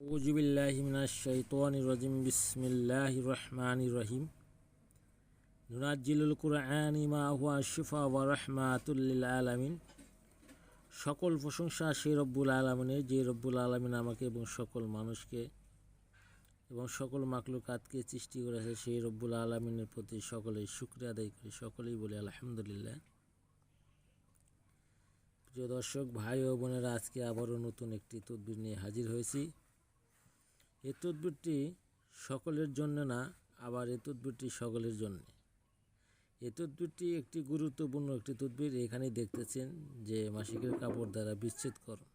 أعوذ بالله من الشيطان الرجيم بسم الله الرحمن الرحيم ننزل القرآن ما هو شفاء ورحمة للعالمين সকল প্রশংসা সেই রব্বুল আলামিনের, যে রব্বুল আলামিন আমাকে এবং সকল মানুষকে এবং সকল মাখলুকাতকে সৃষ্টি করেছে। সেই রব্বুল আলামিনের প্রতি সকলেই শুকরিয়া আদায় করি, সকলেই বলি আলহামদুলিল্লাহ। প্রিয় দর্শক ভাই ও বোনেরা, আজকে আবারও নতুন একটি তদবির নিয়ে হাজির হয়েছি। এই তদবিরটি সকলের জন্য না, আবার এই তদবিরটি সকলের জন্য। এই তদবিরটি একটি গুরুত্বপূর্ণ একটি তদবির। এখানে দেখতেছেন যে মাসিকের কাপড় দ্বারা বিচ্ছেদ করুন।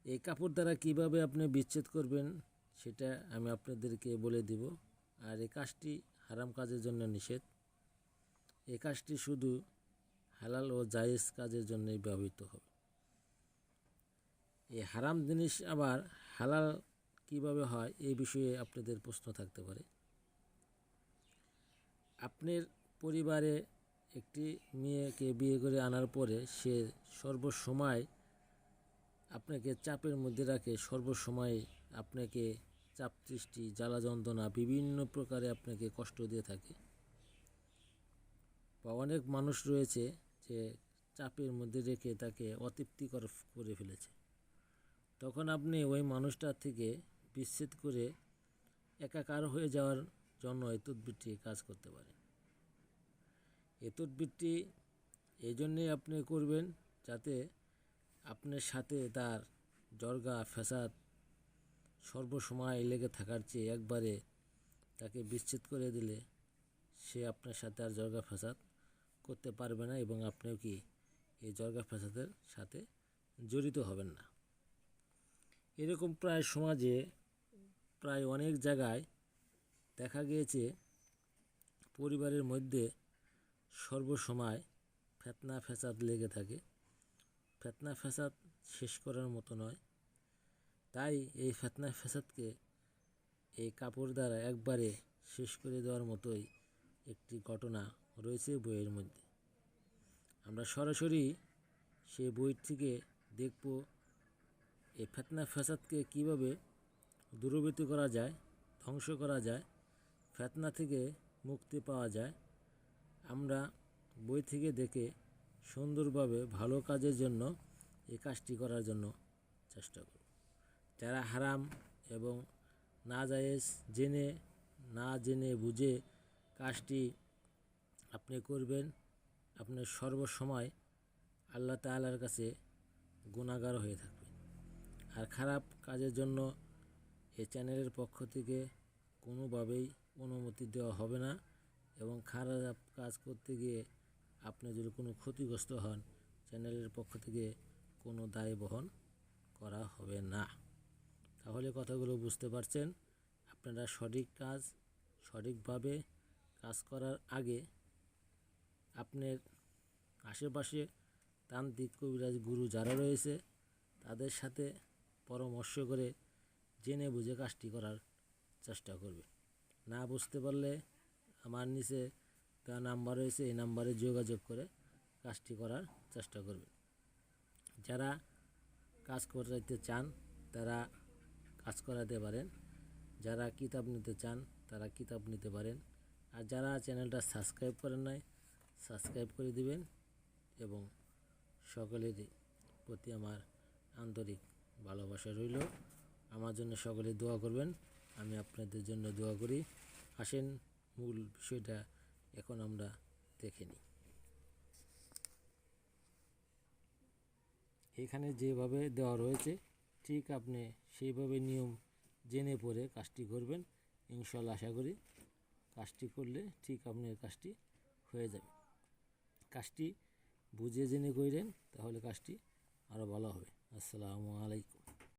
এই কাপড় দ্বারা কিভাবে আপনি বিচ্ছেদ করবেন সেটা আমি আপনাদেরকে বলে দিব। আর এই কাজটি হারাম কাজের জন্য নিষেধ। এই কাজটি শুধু হালাল ও জায়েজ কাজের জন্যই ব্যবহৃত হবে। এই হারাম জিনিস আবার হালাল কিভাবে হয় এই বিষয়ে আপনাদের প্রশ্ন থাকতে পারে। আপনার পরিবারে একটি মেয়েকে বিয়ে করে আনার পরে সে সর্বসময় আপনাকে চাপের মধ্যে রাখে, সর্বসময় আপনাকে চাপ সৃষ্টি, জ্বালা যন্ত্রণা বিভিন্ন প্রকারে আপনাকে কষ্ট দিয়ে থাকে। বা অনেক মানুষ রয়েছে যে চাপের মধ্যে রেখে তাকে অতৃপ্তিকর করে ফেলেছে। তখন আপনি ওই মানুষটার থেকে বিচ্ছেদ করে একাকার হয়ে যাওয়ার জন্য এই তদবিরটি কাজ করতে পারে। এই তদবিরটি এই জন্যেই আপনি করবেন যাতে আপনার সাথে তার জর্গা ফ্যাসাদ সর্বসময় লেগে থাকার চেয়ে একবারে তাকে বিচ্ছেদ করে দিলে সে আপনার সাথে আর জর্গা ফ্যাসাদ করতে পারবে না, এবং আপনিও কি এই জর্গা ফ্যাসাদের সাথে জড়িত হবেন না। এরকম প্রায় সমাজে প্রায় অনেক জায়গায় দেখা গিয়েছে পরিবারের মধ্যে সর্বসময় ফিতনা ফ্যাসাদ লেগে থাকে। ফিতনা ফ্যাসাদ শেষ করার মতো নয়। তাই এই ফিতনা ফ্যাসাদকে এই কাপড় দ্বারা একবারে শেষ করে দেওয়ার মতোই একটি ঘটনা রয়েছে বইয়ের মধ্যে। আমরা সরাসরি সেই বই থেকে দেখব এই ফিতনা ফ্যাসাদকে কীভাবে দূরীভূত করা যায়, ধ্বংস করা যায়, ফিতনা থেকে মুক্তি পাওয়া যায়। আমরা বই থেকে দেখে সুন্দরভাবে ভালো কাজের জন্য এই কাজটি করার জন্য চেষ্টা করব। যারা হারাম এবং নাজায়েজ না জেনে বুঝে কাজটি আপনি করবেন, আপনি সর্বসময় আল্লাহ তাআলার কাছে গুনাহগার হয়ে থাকবেন। আর খারাপ কাজের জন্য এই চ্যানেলের পক্ষ থেকে কোনোভাবেই অনুমতি দেওয়া হবে না, এবং খারাপ কাজ করতে গিয়ে আপনি যদি কোনো ক্ষতিগ্রস্ত হন, চ্যানেলের পক্ষ থেকে কোনো দায় বহন করা হবে না। তাহলে কথাগুলো বুঝতে পারছেন। আপনারা সঠিক কাজ সঠিকভাবে কাজ করার আগে আপনার আশেপাশে তান্ত্রিক কবিরাজ গুরু যারা রয়েছে তাদের সাথে পরামর্শ করে জেনে বুঝে কাজটি করার চেষ্টা করবে। না বুঝতে পারলে আমার নিচে দেওয়া নাম্বার রয়েছে, এই নাম্বারে যোগাযোগ করে কাজটি করার চেষ্টা করবে। যারা কাজ করাতে চান তারা কাজ করাতে পারেন, যারা কিতাব নিতে চান তারা কিতাব নিতে পারেন। আর যারা চ্যানেলটা সাবস্ক্রাইব করেন নাই, সাবস্ক্রাইব করে দিবেন, এবং সকলেরই প্রতি আমার আন্তরিক ভালোবাসা রইল। আমার জন্য সকলে দোয়া করবেন, আমি আপনাদের জন্য দোয়া করি। আসেন মূল বিষয়টা এখন আমরা দেখে নিই। এখানে যেভাবে দেওয়া রয়েছে ঠিক আপনি সেইভাবে নিয়ম জেনে পড়ে কাজটি করবেন। ইনশাআল্লাহ আশা করি কাজটি করলে ঠিক আপনার কাজটি হয়ে যাবে। কাজটি বুঝে জেনে করেন, তাহলে কাজটি আরও ভালো হবে। আসসালামু আলাইকুম।